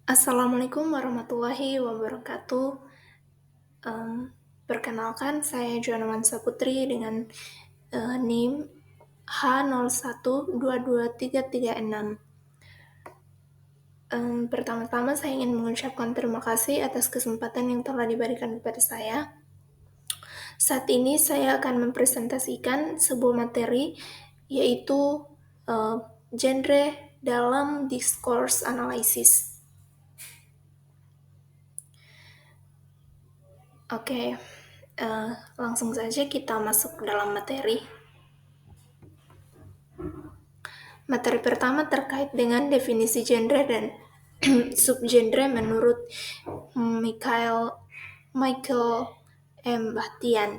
Assalamualaikum warahmatullahi wabarakatuh. Em, Perkenalkan, saya Joanna Saputri dengan NIM H01223336. Pertama-tama saya ingin mengucapkan terima kasih atas kesempatan yang telah diberikan kepada saya. Saat ini saya akan mempresentasikan sebuah materi, yaitu genre dalam discourse analysis. Oke, langsung saja kita masuk ke dalam materi. Materi pertama terkait dengan definisi genre dan subgenre menurut Michael M. Bahtian.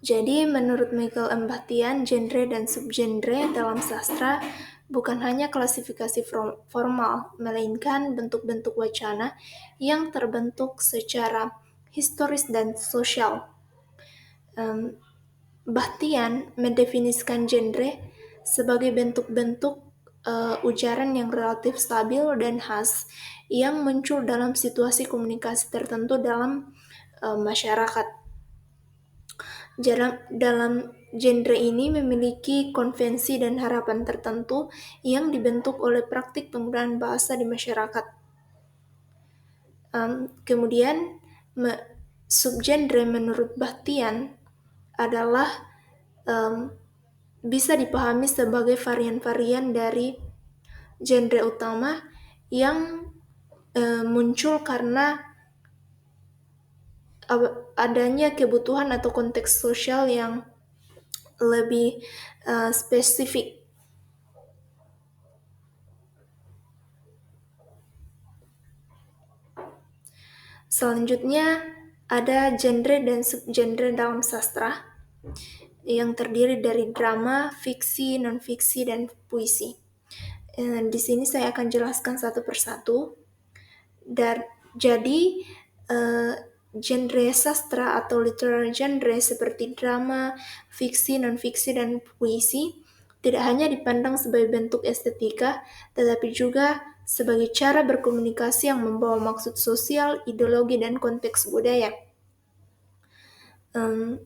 Jadi, menurut Michael M. Bahtian, genre dan subgenre dalam sastra bukan hanya klasifikasi formal, melainkan bentuk-bentuk wacana yang terbentuk secara historis dan sosial. Bahtian mendefinisikan genre sebagai bentuk-bentuk ujaran yang relatif stabil dan khas yang muncul dalam situasi komunikasi tertentu dalam masyarakat. Dalam genre ini memiliki konvensi dan harapan tertentu yang dibentuk oleh praktik penggunaan bahasa di masyarakat. Kemudian subgenre menurut Bahtian adalah bisa dipahami sebagai varian-varian dari genre utama yang muncul karena adanya kebutuhan atau konteks sosial yang lebih spesifik. Selanjutnya ada genre dan subgenre dalam sastra yang terdiri dari drama, fiksi, non-fiksi, dan puisi. Di sini saya akan jelaskan satu persatu. Jadi, genre sastra atau literary genre seperti drama, fiksi, non-fiksi, dan puisi tidak hanya dipandang sebagai bentuk estetika, tetapi juga sebagai cara berkomunikasi yang membawa maksud sosial, ideologi, dan konteks budaya.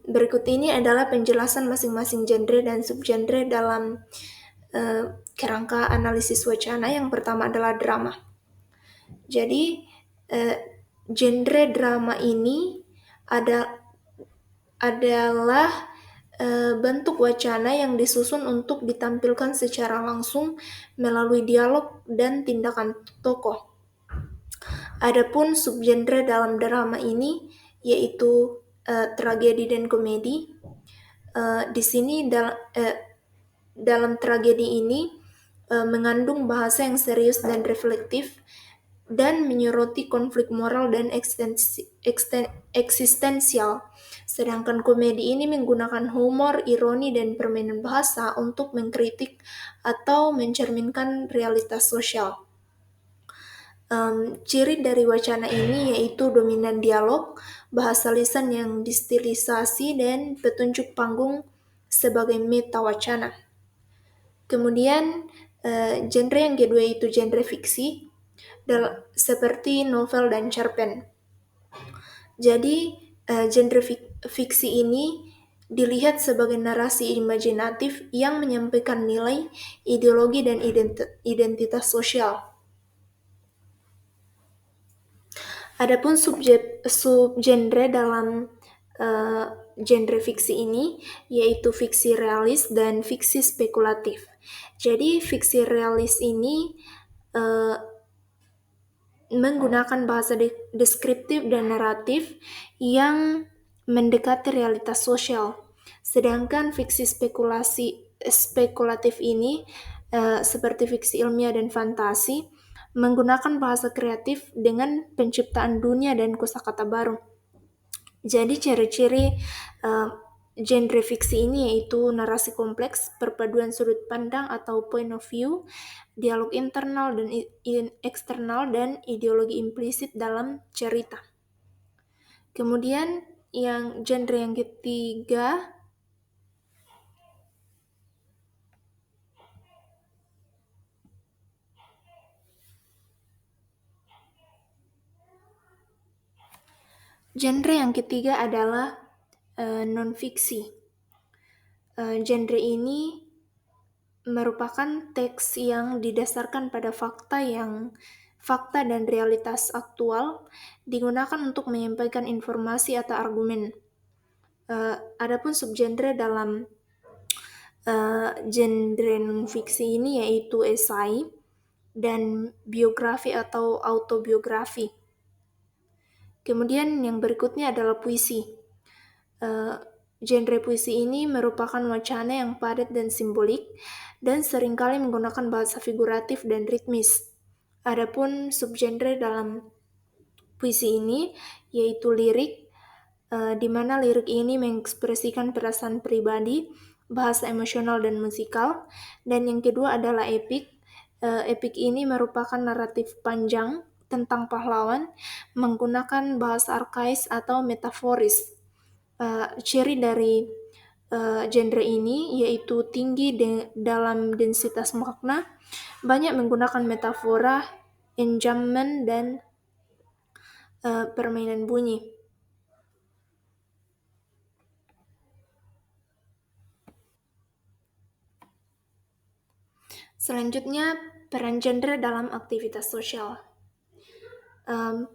Berikut ini adalah penjelasan masing-masing genre dan subgenre dalam kerangka analisis wacana. Yang pertama adalah drama. Jadi, genre drama ini adalah bentuk wacana yang disusun untuk ditampilkan secara langsung melalui dialog dan tindakan tokoh. Adapun subgenre dalam drama ini yaitu tragedi dan komedi. Di sini dalam tragedi ini mengandung bahasa yang serius dan reflektif dan menyoroti konflik moral dan eksistensial. Sedangkan komedi ini menggunakan humor, ironi, dan permainan bahasa untuk mengkritik atau mencerminkan realitas sosial. Ciri dari wacana ini yaitu dominan dialog, bahasa lisan yang distilisasi, dan petunjuk panggung sebagai meta wacana. Kemudian genre yang kedua itu genre fiksi, seperti novel dan cerpen. Jadi genre fiksi ini dilihat sebagai narasi imajinatif yang menyampaikan nilai, ideologi, dan identitas sosial. Adapun subgenre dalam genre fiksi ini yaitu fiksi realis dan fiksi spekulatif. Jadi fiksi realis ini menggunakan bahasa deskriptif dan naratif yang mendekati realitas sosial. Sedangkan fiksi spekulatif ini seperti fiksi ilmiah dan fantasi menggunakan bahasa kreatif dengan penciptaan dunia dan kosakata baru. Jadi ciri-ciri genre fiksi ini yaitu narasi kompleks, perpaduan sudut pandang atau point of view, dialog internal dan eksternal, dan ideologi implisit dalam cerita. Kemudian yang genre yang ketiga Genre yang ketiga adalah non-fiksi. Genre ini merupakan teks yang didasarkan pada fakta dan realitas aktual, digunakan untuk menyampaikan informasi atau argumen. Adapun subgenre dalam genre non-fiksi ini yaitu esai dan biografi atau autobiografi. Kemudian yang berikutnya adalah puisi. Genre puisi ini merupakan wacana yang padat dan simbolik dan seringkali menggunakan bahasa figuratif dan ritmis. Adapun subgenre dalam puisi ini yaitu lirik, di mana lirik ini mengekspresikan perasaan pribadi, bahasa emosional dan musikal. Dan yang kedua adalah epik. Epik ini merupakan naratif panjang tentang pahlawan menggunakan bahasa arkais atau metaforis. Ciri dari genre ini yaitu tinggi dalam densitas makna, banyak menggunakan metafora, enjambment, dan permainan bunyi. Selanjutnya, peran genre dalam aktivitas sosial.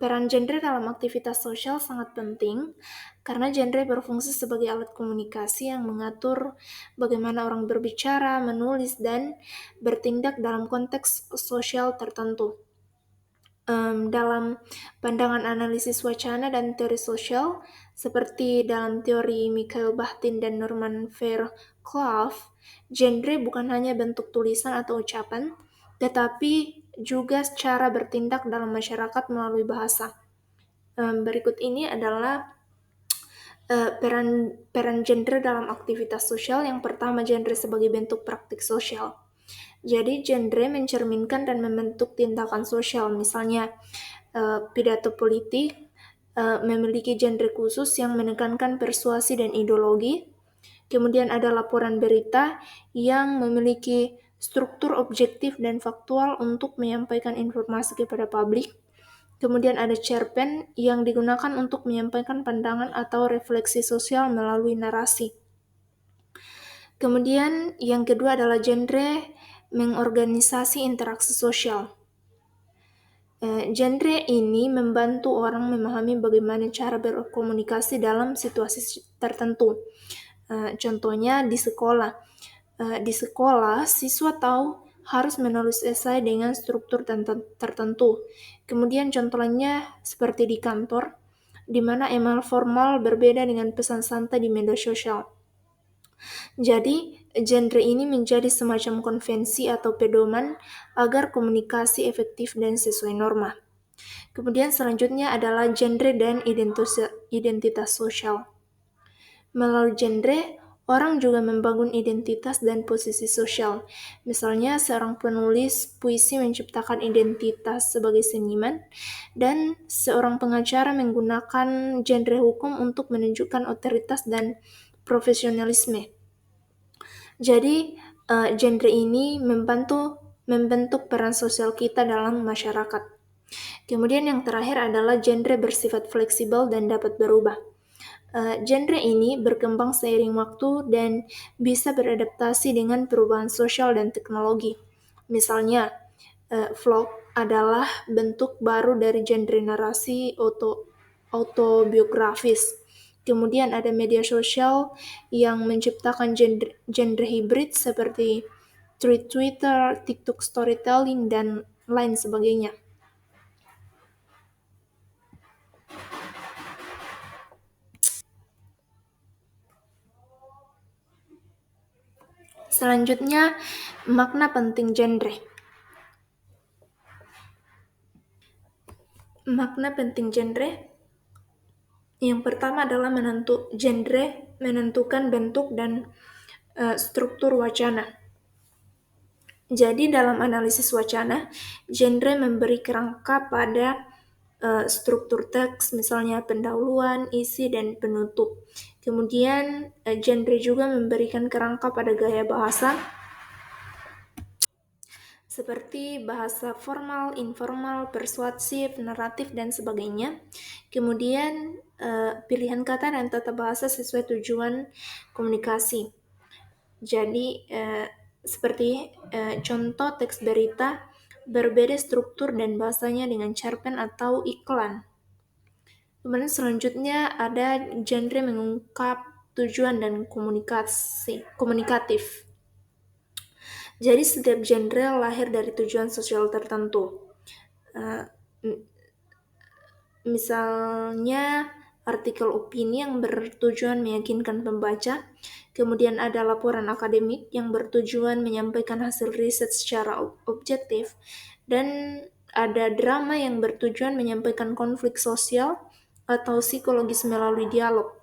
Peran genre dalam aktivitas sosial sangat penting karena genre berfungsi sebagai alat komunikasi yang mengatur bagaimana orang berbicara, menulis, dan bertindak dalam konteks sosial tertentu. Dalam pandangan analisis wacana dan teori sosial, seperti dalam teori Mikhail Bakhtin dan Norman Fairclough, genre bukan hanya bentuk tulisan atau ucapan, tetapi juga cara bertindak dalam masyarakat melalui bahasa. Berikut ini adalah peran genre dalam aktivitas sosial. Yang pertama, genre sebagai bentuk praktik sosial. Jadi genre mencerminkan dan membentuk tindakan sosial. Misalnya pidato politik memiliki genre khusus yang menekankan persuasi dan ideologi. Kemudian ada laporan berita yang memiliki struktur objektif dan faktual untuk menyampaikan informasi kepada publik. Kemudian ada cerpen yang digunakan untuk menyampaikan pandangan atau refleksi sosial melalui narasi. Kemudian yang kedua adalah genre mengorganisasi interaksi sosial. Genre ini membantu orang memahami bagaimana cara berkomunikasi dalam situasi tertentu. Contohnya di sekolah. Di sekolah, siswa tahu harus menulis esai dengan struktur tertentu. Kemudian contohnya seperti di kantor, di mana email formal berbeda dengan pesan santai di media sosial. Jadi, genre ini menjadi semacam konvensi atau pedoman agar komunikasi efektif dan sesuai norma. Kemudian selanjutnya adalah genre dan identitas sosial. Melalui genre, orang juga membangun identitas dan posisi sosial. Misalnya, seorang penulis puisi menciptakan identitas sebagai seniman, dan seorang pengacara menggunakan genre hukum untuk menunjukkan otoritas dan profesionalisme. Jadi, genre ini membentuk peran sosial kita dalam masyarakat. Kemudian yang terakhir adalah genre bersifat fleksibel dan dapat berubah. Genre ini berkembang seiring waktu dan bisa beradaptasi dengan perubahan sosial dan teknologi. Misalnya, vlog adalah bentuk baru dari genre narasi autobiografis. Kemudian ada media sosial yang menciptakan genre hibrid seperti Twitter, TikTok storytelling, dan lain sebagainya. Selanjutnya, makna penting genre. Makna penting genre yang pertama adalah genre menentukan bentuk dan struktur wacana. Jadi dalam analisis wacana, genre memberi kerangka pada struktur teks, misalnya pendahuluan, isi, dan penutup. Kemudian genre juga memberikan kerangka pada gaya bahasa. seperti bahasa formal, informal, persuasif, naratif, dan sebagainya. Kemudian pilihan kata dan tata bahasa sesuai tujuan komunikasi. Jadi seperti contoh teks berita berbeda struktur dan bahasanya dengan cerpen atau iklan. Kemudian selanjutnya ada genre mengungkap tujuan dan komunikatif. Jadi setiap genre lahir dari tujuan sosial tertentu. Uh, Misalnya artikel opini yang bertujuan meyakinkan pembaca, kemudian ada laporan akademik yang bertujuan menyampaikan hasil riset secara objektif, dan ada drama yang bertujuan menyampaikan konflik sosial atau psikologis melalui dialog.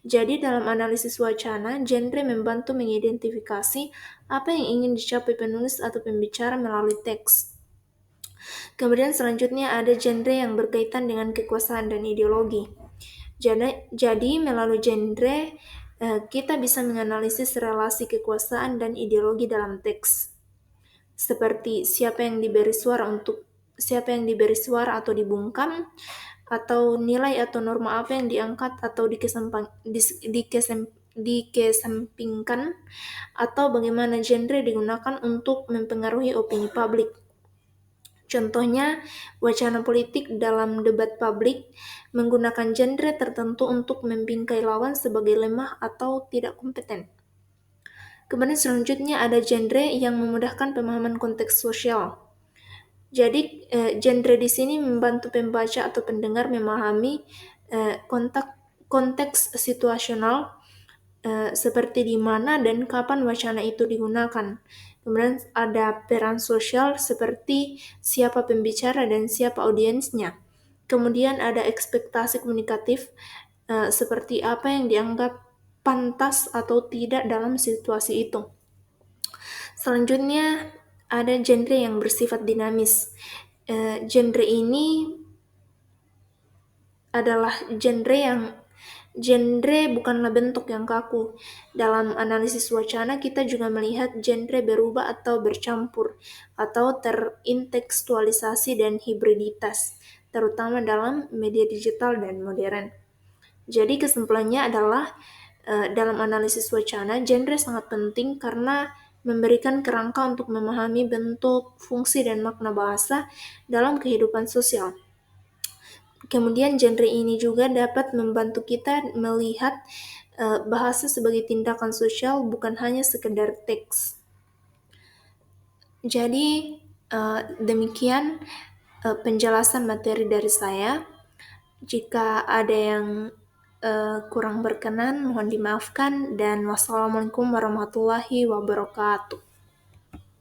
Jadi dalam analisis wacana, genre membantu mengidentifikasi apa yang ingin dicapai penulis atau pembicara melalui teks. Kemudian selanjutnya ada genre yang berkaitan dengan kekuasaan dan ideologi. Jadi melalui genre kita bisa menganalisis relasi kekuasaan dan ideologi dalam teks. Seperti siapa yang diberi suara atau dibungkam, atau nilai atau norma apa yang diangkat atau dikesampingkan, atau bagaimana genre digunakan untuk mempengaruhi opini publik. Contohnya, wacana politik dalam debat publik menggunakan genre tertentu untuk membingkai lawan sebagai lemah atau tidak kompeten. Kemudian selanjutnya ada genre yang memudahkan pemahaman konteks sosial. Jadi, genre di sini membantu pembaca atau pendengar memahami konteks situasional seperti di mana dan kapan wacana itu digunakan. Kemudian ada peran sosial seperti siapa pembicara dan siapa audiensnya. Kemudian ada ekspektasi komunikatif seperti apa yang dianggap pantas atau tidak dalam situasi itu. Selanjutnya ada genre yang bersifat dinamis. Genre ini adalah genre bukanlah bentuk yang kaku. Dalam analisis wacana, kita juga melihat genre berubah atau bercampur, atau terintekstualisasi dan hibriditas, terutama dalam media digital dan modern. Jadi kesimpulannya adalah, dalam analisis wacana, genre sangat penting karena memberikan kerangka untuk memahami bentuk, fungsi, dan makna bahasa dalam kehidupan sosial. Kemudian genre ini juga dapat membantu kita melihat bahasa sebagai tindakan sosial, bukan hanya sekedar teks. Jadi demikian penjelasan materi dari saya. Jika ada yang kurang berkenan, mohon dimaafkan, dan wassalamualaikum warahmatullahi wabarakatuh.